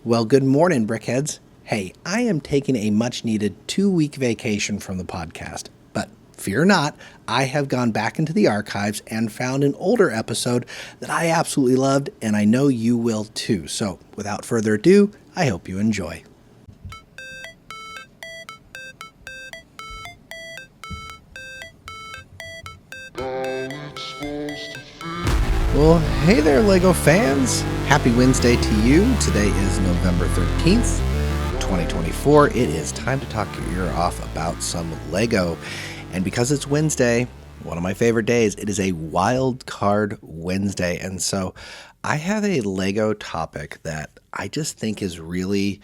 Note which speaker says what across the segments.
Speaker 1: Well, good morning, Brickheads. Hey, I am taking a much needed 2 week vacation from the podcast. But fear not, I have gone back into the archives and found an older episode that I absolutely loved, and I know you will too. So, without further ado, I hope you enjoy. Well, hey there, LEGO fans. Happy Wednesday to you. Today is November 13th, 2024. It is time to talk your ear off about some LEGO. And because it's Wednesday, one of my favorite days, it is a wild card Wednesday. And so I have a LEGO topic that I just think is really,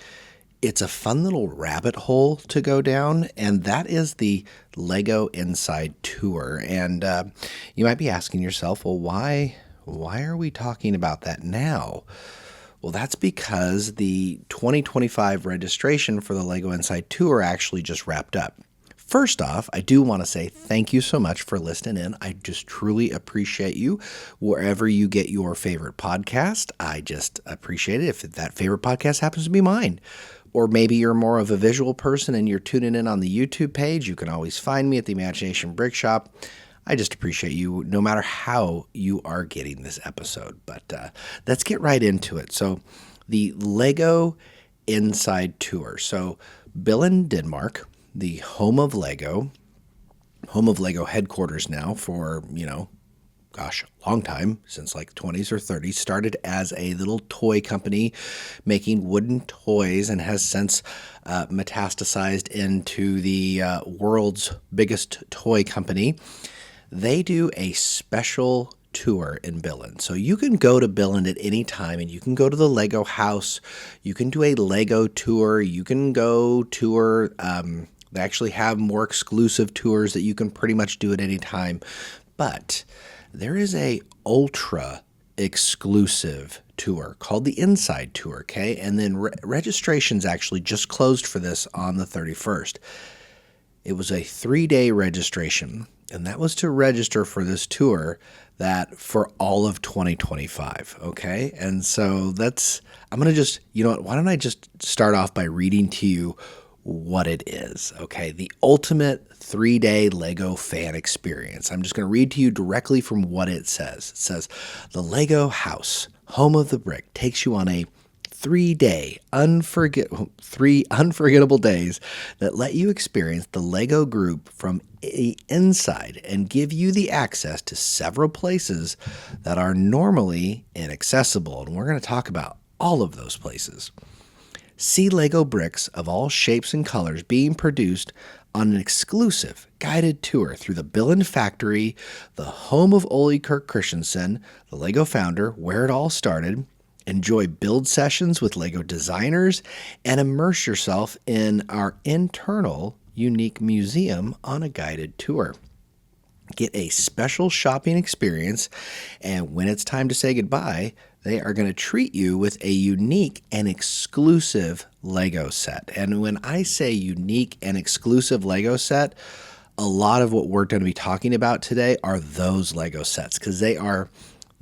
Speaker 1: it's a fun little rabbit hole to go down, and that is the LEGO Inside Tour. And you might be asking yourself, well, why are we talking about that now? Well, that's because the 2025 registration for the LEGO Inside Tour actually just wrapped up. First off, I do want to say thank you so much for listening in. I just truly appreciate you wherever you get your favorite podcast. I just appreciate it if that favorite podcast happens to be mine. Or maybe you're more of a visual person and you're tuning in on the YouTube page. You can always find me at the Imagination Brick Shop. I just appreciate you no matter how you are getting this episode. But let's get right into it. So the LEGO Inside Tour. So Billund, Denmark, the home of LEGO headquarters now for, a long time, since like 20s or 30s, started as a little toy company making wooden toys and has since metastasized into the world's biggest toy company. They do a special tour in Billund. So you can go to Billund at any time and you can go to the LEGO house. You can do a LEGO tour. You can go tour. They actually have more exclusive tours that you can pretty much do at any time. But there is a ultra exclusive tour called the Inside Tour, okay? And then registrations actually just closed for this on the 31st. It was a 3-day registration, and that was to register for this tour that for all of 2025, okay? And so I'm going to just, why don't I just start off by reading to you what it is, okay? The ultimate 3-day LEGO fan experience. I'm just going to read to you directly from what it says. It says, the LEGO house, home of the brick, takes you on a 3 unforgettable days that let you experience the LEGO group from the inside and give you the access to several places that are normally inaccessible. And we're going to talk about all of those places. See LEGO bricks of all shapes and colors being produced on an exclusive guided tour through the Billund factory, the home of Ole Kirk Christensen, the LEGO founder, where it all started. Enjoy build sessions with LEGO designers and immerse yourself in our internal unique museum on a guided tour. Get a special shopping experience, and when it's time to say goodbye, they are going to treat you with a unique and exclusive LEGO set. And when I say unique and exclusive LEGO set, a lot of what we're going to be talking about today are those LEGO sets, because they are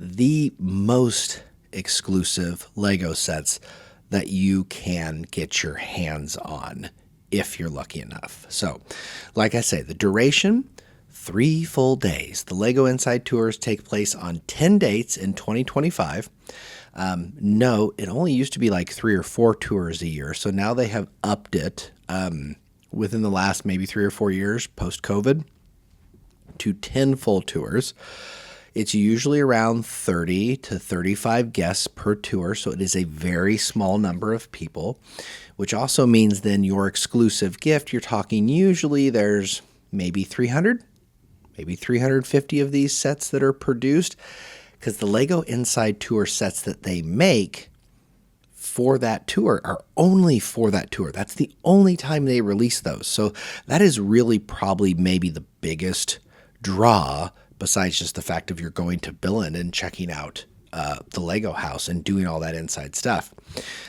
Speaker 1: the most exclusive LEGO sets that you can get your hands on if you're lucky enough. So, like I say, the duration, 3 full days. The LEGO Inside Tours take place on 10 dates in 2025. No, it only used to be like 3 or 4 tours a year. So now they have upped it within the last maybe 3 or 4 years post-COVID to 10 full tours. It's usually around 30 to 35 guests per tour, so it is a very small number of people, which also means then your exclusive gift, you're talking usually there's maybe 300, maybe 350 of these sets that are produced, because the LEGO Inside Tour sets that they make for that tour are only for that tour. That's the only time they release those. So that is really probably maybe the biggest draw, besides just the fact of you're going to Billund and checking out the LEGO house and doing all that inside stuff.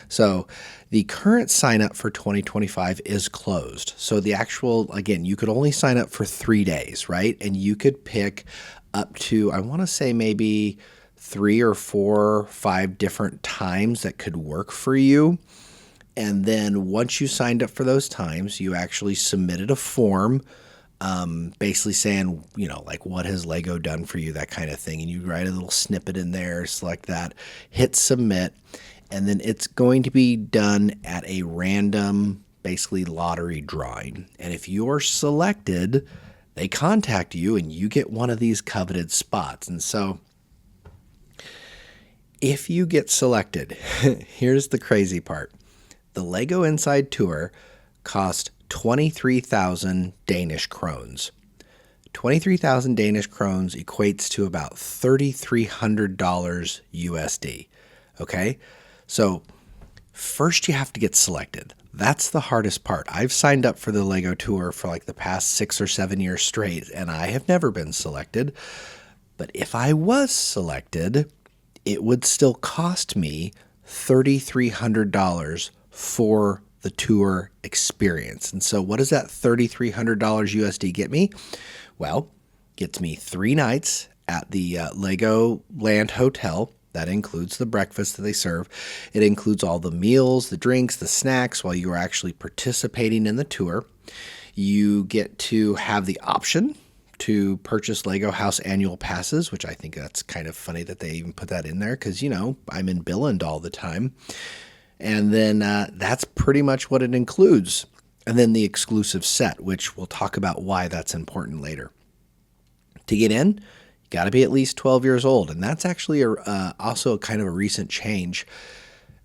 Speaker 1: So the current sign up for 2025 is closed. So the actual, again, you could only sign up for 3 days, right? And you could pick up to, I want to say maybe 3 or 4, 5 different times that could work for you. And then once you signed up for those times, you actually submitted a form, basically saying, like, what has Lego done for you, that kind of thing. And you write a little snippet in there, select that, hit submit, and then it's going to be done at a random, basically lottery drawing. And if you're selected, they contact you and you get one of these coveted spots. And so if you get selected, here's the crazy part. The Lego Inside Tour cost 23,000 Danish krones. 23,000 Danish krones equates to about $3,300 USD. Okay? So first you have to get selected. That's the hardest part. I've signed up for the Lego Tour for like the past 6 or 7 years straight, and I have never been selected. But if I was selected, it would still cost me $3,300 for the tour experience. And so what does that $3,300 USD get me? Well, gets me 3 nights at the Lego Land Hotel. That includes the breakfast that they serve. It includes all the meals, the drinks, the snacks while you are actually participating in the tour. You get to have the option to purchase Lego House annual passes, which I think that's kind of funny that they even put that in there because, I'm in Billund all the time. And then that's pretty much what it includes. And then the exclusive set, which we'll talk about why that's important later. To get in, you got to be at least 12 years old. And that's actually also kind of a recent change.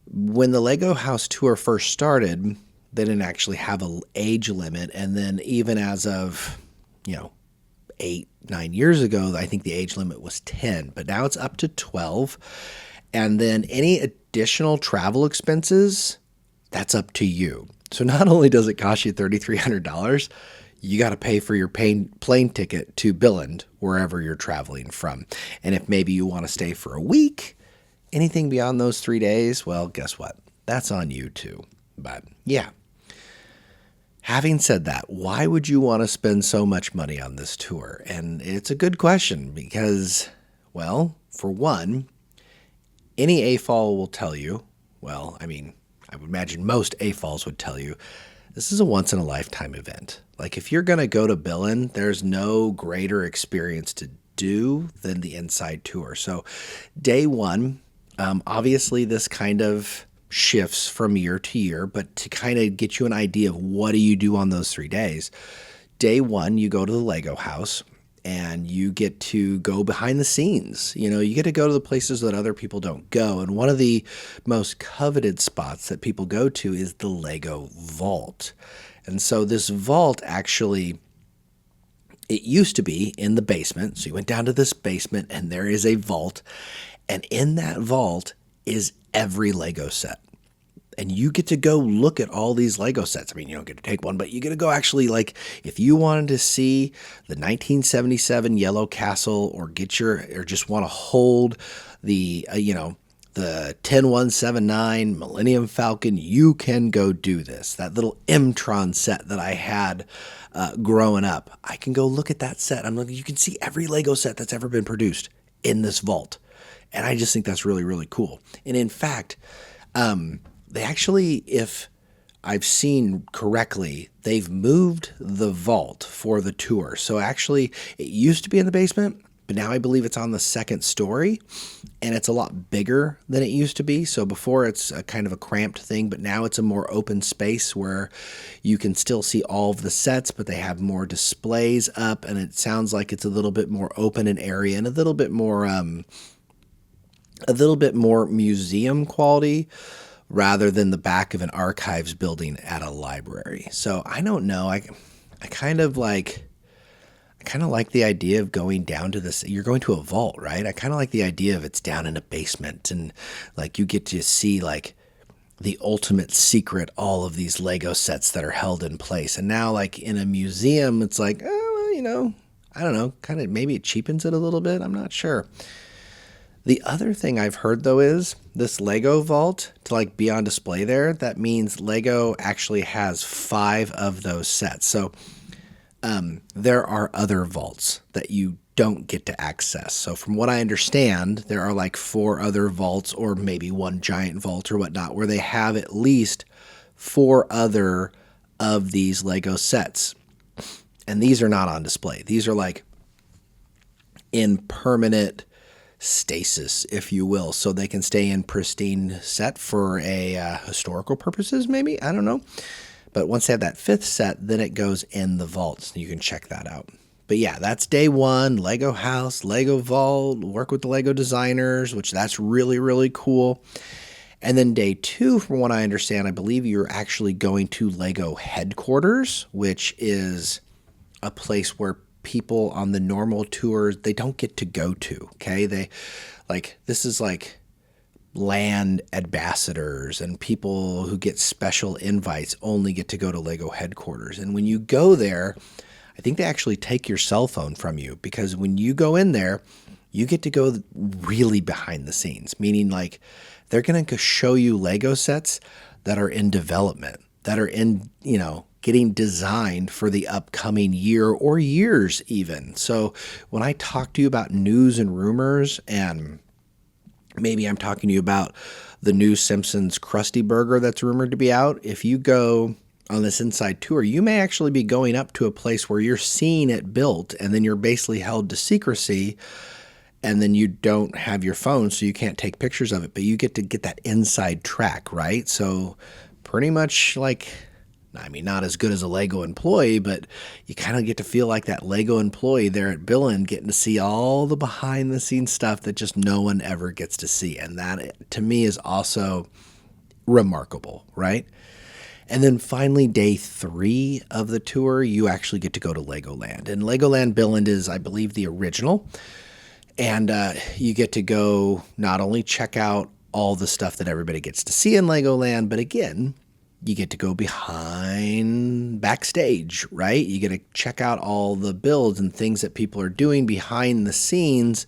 Speaker 1: When the Lego House Tour first started, they didn't actually have an age limit. And then even as of, 8, 9 years ago, I think the age limit was 10. But now it's up to 12. And then any additional travel expenses, that's up to you. So not only does it cost you $3,300, you got to pay for your plane ticket to Billund, wherever you're traveling from. And if maybe you want to stay for a week, anything beyond those 3 days, well, guess what? That's on you too. But yeah. Having said that, why would you want to spend so much money on this tour? And it's a good question because, well, for one, any AFOL will tell you, I would imagine most AFOLs would tell you, this is a once-in-a-lifetime event. Like, if you're going to go to Billund, there's no greater experience to do than the Inside Tour. So day one, obviously this kind of shifts from year to year, but to kind of get you an idea of what do you do on those 3 days. Day one, you go to the Lego house and you get to go behind the scenes. You get to go to the places that other people don't go. And one of the most coveted spots that people go to is the Lego vault. And so this vault actually, it used to be in the basement. So you went down to this basement and there is a vault. And in that vault is every Lego set. And you get to go look at all these Lego sets. You don't get to take one, but you get to go actually, like, if you wanted to see the 1977 Yellow Castle or just want to hold the, the 10179 Millennium Falcon, you can go do this. That little M-Tron set that I had growing up, I can go look at that set. You can see every Lego set that's ever been produced in this vault. And I just think that's really, really cool. And in fact, they actually, if I've seen correctly, they've moved the vault for the tour. So actually, it used to be in the basement, but now I believe it's on the second story, and it's a lot bigger than it used to be. So before, it's a kind of a cramped thing, but now it's a more open space where you can still see all of the sets, but they have more displays up, and it sounds like it's a little bit more open in area and a little bit more museum quality, rather than the back of an archives building at a library. So I don't know. I kind of like the idea of going down to this. You're going to a vault, right? I kind of like the idea of it's down in a basement and like you get to see like the ultimate secret, all of these Lego sets that are held in place. And now like in a museum, it's like, oh, well, I don't know, kind of maybe it cheapens it a little bit. I'm not sure. The other thing I've heard, though, is this Lego vault, to like be on display there, that means Lego actually has 5 of those sets. So there are other vaults that you don't get to access. So from what I understand, there are like 4 other vaults or maybe one giant vault or whatnot where they have at least 4 other of these Lego sets. And these are not on display. These are like in permanent stasis, if you will, so they can stay in pristine set for a historical purposes, maybe. I don't know. But once they have that 5th set, then it goes in the vaults. You can check that out. But yeah, that's day 1, Lego house, Lego vault, work with the Lego designers, which that's really, really cool. And then day 2, from what I understand, I believe you're actually going to Lego headquarters, which is a place where people on the normal tours, they don't get to go to, okay? This is like land ambassadors and people who get special invites only get to go to Lego headquarters. And when you go there, I think they actually take your cell phone from you, because when you go in there, you get to go really behind the scenes, meaning like they're going to show you Lego sets that are in development, that are in, getting designed for the upcoming year or years even. So when I talk to you about news and rumors, and maybe I'm talking to you about the new Simpsons Krusty Burger that's rumored to be out, if you go on this inside tour, you may actually be going up to a place where you're seeing it built, and then you're basically held to secrecy, and then you don't have your phone, so you can't take pictures of it, but you get to get that inside track, right? So pretty much like, not as good as a Lego employee, but you kind of get to feel like that Lego employee there at Billund, getting to see all the behind the scenes stuff that just no one ever gets to see. And that, to me, is also remarkable, right? And then finally, day 3 of the tour, you actually get to go to Legoland. And Legoland Billund is, I believe, the original. And you get to go not only check out all the stuff that everybody gets to see in Legoland, but again, you get to go backstage, right? You get to check out all the builds and things that people are doing behind the scenes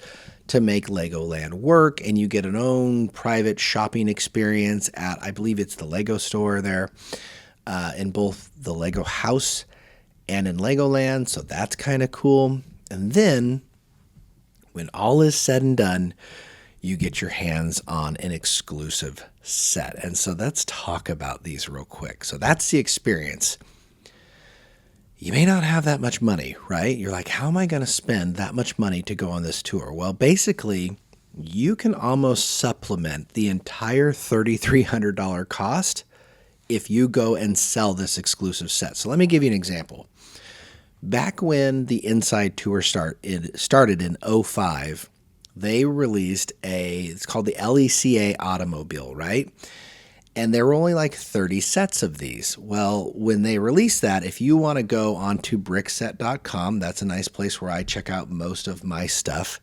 Speaker 1: to make Legoland work. And you get an own private shopping experience at, I believe it's the Lego store there, in both the Lego house and in Legoland. So that's kind of cool. And then when all is said and done, you get your hands on an exclusive set. And so let's talk about these real quick. So that's the experience. You may not have that much money, right? You're like, how am I going to spend that much money to go on this tour? Well, basically, you can almost supplement the entire $3,300 cost if you go and sell this exclusive set. So let me give you an example. Back when the Inside Tour started in 2005, they released it's called the LECA Automobile, right? And there were only like 30 sets of these. Well, when they released that, if you want to go onto brickset.com, that's a nice place where I check out most of my stuff.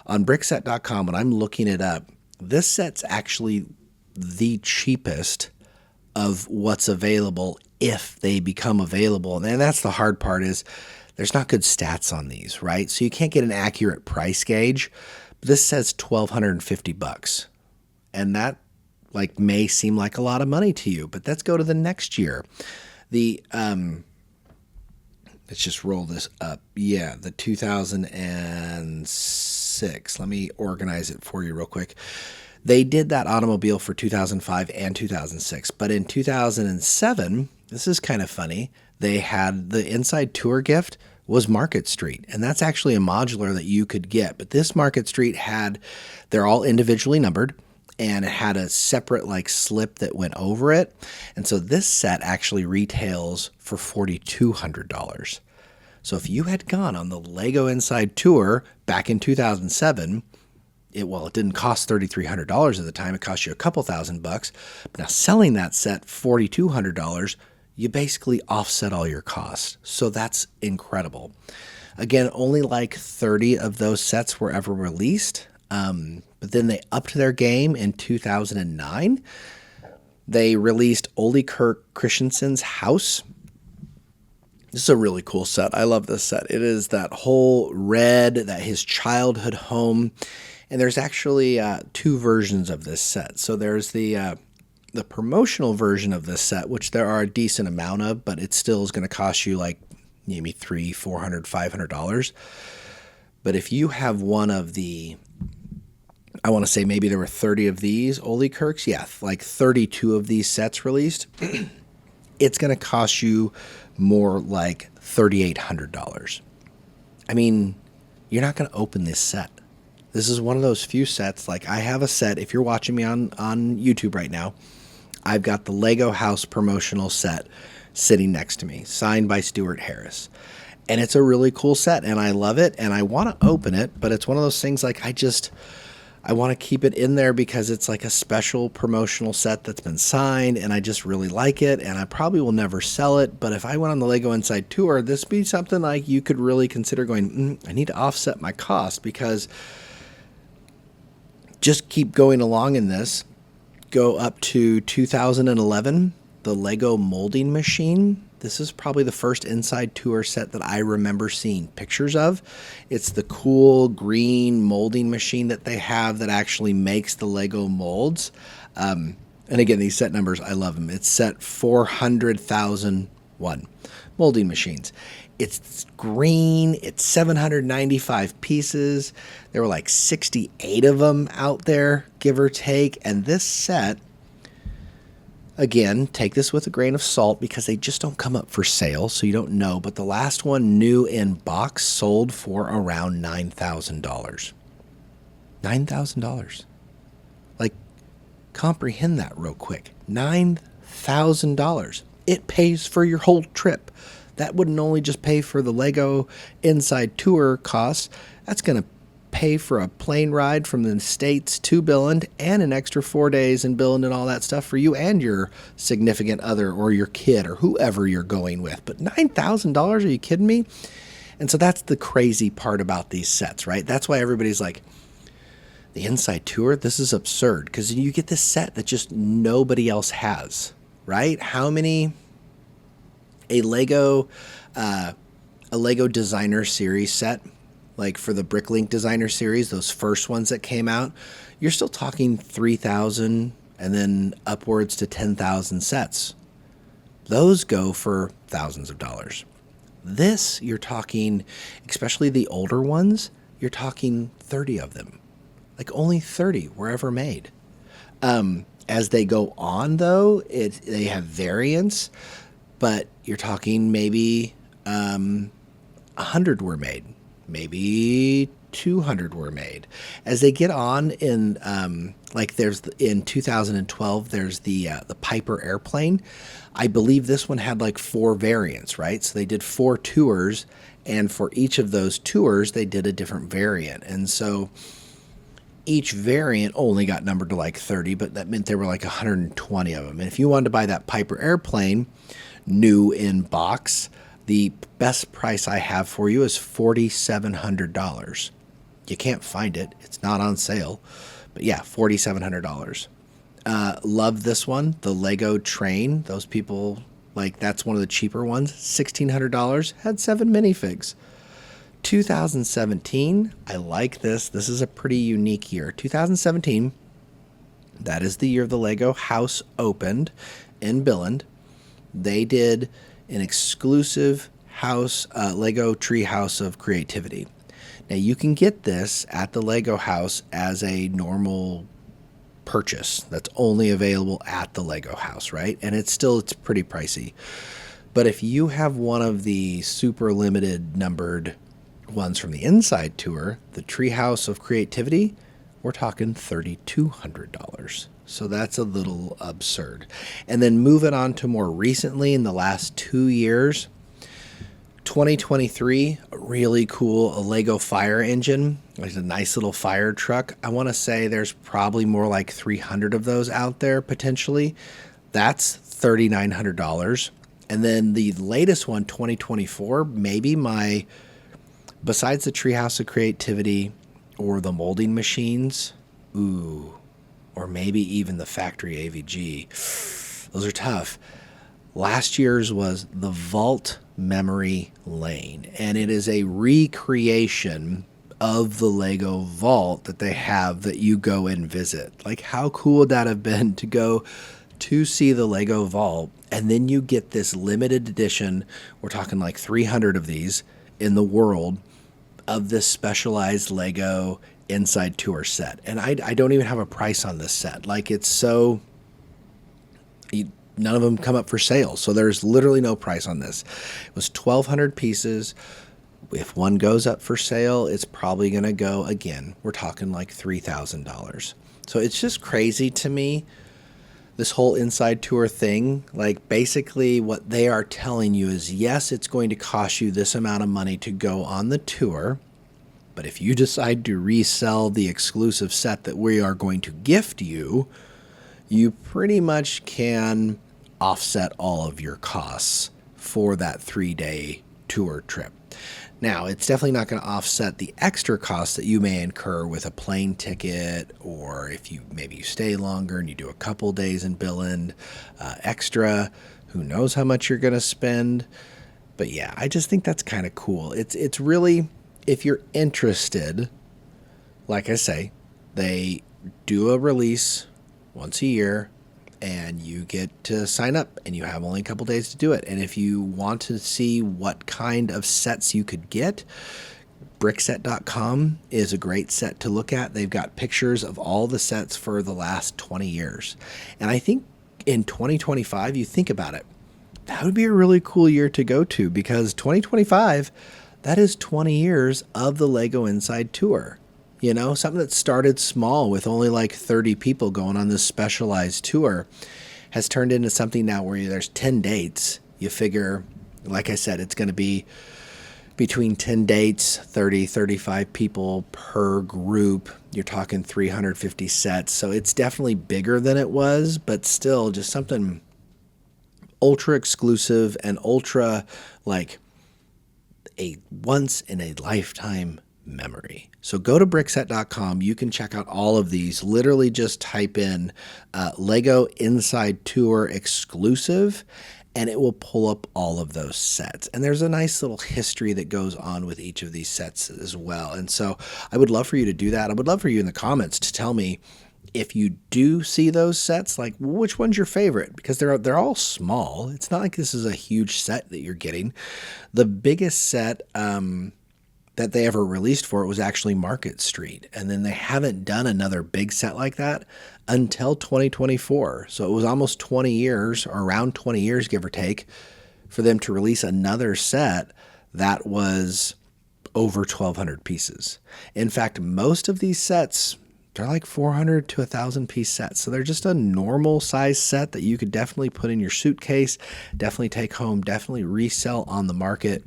Speaker 1: On brickset.com, when I'm looking it up, this set's actually the cheapest of what's available if they become available. And that's the hard part, is there's not good stats on these, right? So you can't get an accurate price gauge. This says $1,250, and that may seem like a lot of money to you, but let's go to the next year. Let's just roll this up. Yeah, the 2006. Let me organize it for you real quick. They did that automobile for 2005 and 2006, but in 2007, this is kind of funny, they had the Inside Tour gift was Market Street, and that's actually a modular that you could get. But this Market Street they're all individually numbered, and it had a separate slip that went over it. And so this set actually retails for $4,200. So if you had gone on the Lego Inside Tour back in 2007, it didn't cost $3,300 at the time. It cost you a couple $1,000. But now selling that set $4,200, you basically offset all your costs. So that's incredible. Again, only 30 of those sets were ever released. But then they upped their game in 2009. They released Ole Kirk Christensen's house. This is a really cool set. I love this set. It is that whole red, his childhood home. And there's actually 2 versions of this set. So there's the promotional version of this set, which there are a decent amount of, but it still is going to cost you maybe $300, $400, $500. But if you have one of the, I want to say maybe there were 30 of these Ole Kirks. Yeah, like 32 of these sets released. It's going to cost you more like $3,800. I mean, you're not going to open this set. This is one of those few sets. Like, I have a set. If you're watching me on YouTube right now, I've got the Lego House promotional set sitting next to me, signed by Stuart Harris. And it's a really cool set, and I love it, and I want to open it, but it's one of those things like I want to keep it in there because it's like a special promotional set that's been signed, and I just really like it, and I probably will never sell it. But if I went on the Lego Inside Tour, this would be something like you could really consider going, I need to offset my cost, because just keep going along in this. Go up to 2011, the Lego molding machine. This is probably the first Inside Tour set that I remember seeing pictures of. It's the cool green molding machine that they have that actually makes the Lego molds. And again, these set numbers, I love them. It's set 400,001 molding machines. It's green. It's 795 pieces. There were like 68 of them out there, give or take. And this set, again, take this with a grain of salt because they just don't come up for sale, so you don't know. But the last one, new in box, sold for around $9,000. $9,000. Like, comprehend that real quick. $9,000. It pays for your whole trip. That wouldn't only just pay for the Lego Inside Tour costs. That's going to pay for a plane ride from the States to Billund and an extra 4 days in Billund and all that stuff for you and your significant other or your kid or whoever you're going with. But $9,000, are you kidding me? And so that's the crazy part about these sets, right? That's why everybody's like, the Inside Tour, this is absurd, because you get this set that just nobody else has, right? How many, a Lego Designer Series set, like for the Bricklink Designer Series, those first ones that came out, you're still talking 3,000 and then upwards to 10,000 sets. Those go for thousands of dollars. This, you're talking, especially the older ones, you're talking 30 of them. Like only 30 were ever made. As they go on, though, they have variants, but you're talking maybe 100 were made. Maybe 200 were made. As they get on in, like there's in 2012, there's the Piper airplane. I believe this one had like 4 variants, right? So they did 4 tours, and for each of those tours, they did a different variant. And so each variant only got numbered to like 30, but that meant there were like 120 of them. And if you wanted to buy that Piper airplane, new in box, the best price I have for you is $4,700. You can't find it. It's not on sale. But yeah, $4,700. Love this one. The Lego train. Those people, like, that's one of the cheaper ones. $1,600. Had 7 minifigs. 2017. I like this. This is a pretty unique year. 2017. That is the year the Lego house opened in Billund. They did an exclusive house, Lego Tree House of Creativity. Now, you can get this at the Lego house as a normal purchase that's only available at the Lego house, right? And it's pretty pricey. But if you have one of the super limited numbered ones from the Inside Tour, the Tree House of Creativity, we're talking $3,200. So that's a little absurd. And then moving on to more recently in the last 2 years, 2023, really cool, a Lego fire engine. There's a nice little fire truck. I want to say there's probably more like 300 of those out there potentially. That's $3,900. And then the latest one, 2024, maybe besides the Treehouse of Creativity or the molding machines, or maybe even the factory AVG. Those are tough. Last year's was the Vault Memory Lane, and it is a recreation of the Lego Vault that they have that you go and visit. Like, how cool would that have been to go to see the Lego Vault, and then you get this limited edition, we're talking like 300 of these in the world, of this specialized Lego inside tour set. And I don't even have a price on this set. Like, it's so, none of them come up for sale. So there's literally no price on this. It was 1,200 pieces. If one goes up for sale, it's probably going to go, again, we're talking like $3,000. So it's just crazy to me, this whole inside tour thing. Like, basically what they are telling you is, yes, it's going to cost you this amount of money to go on the tour, but if you decide to resell the exclusive set that we are going to gift you, you pretty much can offset all of your costs for that 3-day tour trip. Now, it's definitely not going to offset the extra costs that you may incur with a plane ticket, or if you maybe you stay longer and you do a couple days in Billund extra. Who knows how much you're going to spend? But yeah, I just think that's kind of cool. It's really, if you're interested, like I say, they do a release once a year, and you get to sign up, and you have only a couple days to do it. And if you want to see what kind of sets you could get, brickset.com is a great set to look at. They've got pictures of all the sets for the last 20 years. And I think in 2025, you think about it, that would be a really cool year to go to, because 2025, that is 20 years of the Lego Inside Tour. You know, something that started small with only like 30 people going on this specialized tour has turned into something now where there's 10 dates. You figure, like I said, it's going to be between 10 dates, 30, 35 people per group. You're talking 350 sets. So it's definitely bigger than it was, but still just something ultra exclusive and ultra like a once in a lifetime memory. So go to brickset.com. You can check out all of these. Literally just type in Lego Inside Tour exclusive, and it will pull up all of those sets. And there's a nice little history that goes on with each of these sets as well. And so I would love for you to do that. I would love for you in the comments to tell me, if you do see those sets, like which one's your favorite, because they're all small. It's not like this is a huge set that you're getting. The biggest set that they ever released for it was actually Market Street. And then they haven't done another big set like that until 2024. So it was almost 20 years, or around 20 years, give or take, for them to release another set that was over 1,200 pieces. In fact, most of these sets, they're like 400 to 1,000 piece sets. So they're just a normal size set that you could definitely put in your suitcase, definitely take home, definitely resell on the market,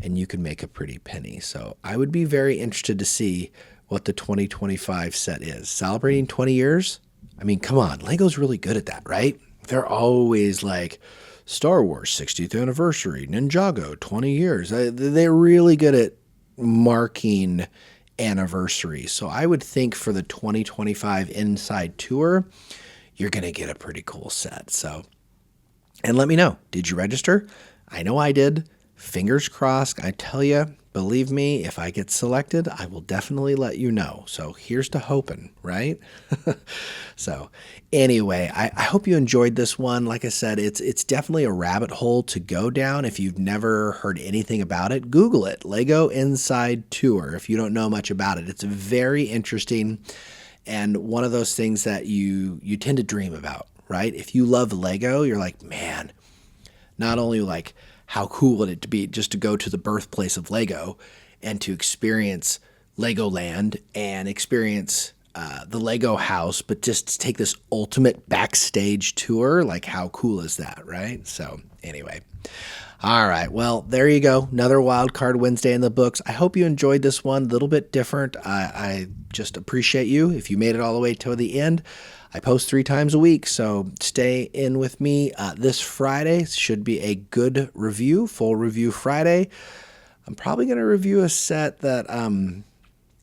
Speaker 1: and you can make a pretty penny. So I would be very interested to see what the 2025 set is. Celebrating 20 years? I mean, come on, Lego's really good at that, right? They're always like Star Wars 60th anniversary, Ninjago 20 years. They're really good at marking anniversary. So I would think for the 2025 Inside Tour, you're going to get a pretty cool set. So, and let me know, did you register? I know I did. Fingers crossed. I tell you, believe me, if I get selected, I will definitely let you know. So here's to hoping, right? So anyway, I hope you enjoyed this one. Like I said, it's definitely a rabbit hole to go down. If you've never heard anything about it, Google it, Lego Inside Tour. If you don't know much about it, it's very interesting, and one of those things that you tend to dream about, right? If you love Lego, you're like, man, not only like, how cool would it be just to go to the birthplace of Lego and to experience Legoland and experience the Lego house, but just to take this ultimate backstage tour? Like, how cool is that, right? So anyway, all right. Well, there you go. Another Wild Card Wednesday in the books. I hope you enjoyed this one. A little bit different. I just appreciate you if you made it all the way to the end. I post 3 times a week, so stay in with me. This Friday should be a good review, full review Friday. I'm probably going to review a set that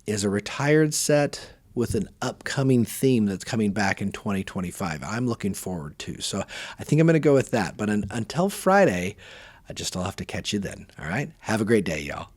Speaker 1: is a retired set with an upcoming theme that's coming back in 2025. I'm looking forward to. So I think I'm going to go with that. But until Friday, I'll have to catch you then. All right? Have a great day, y'all.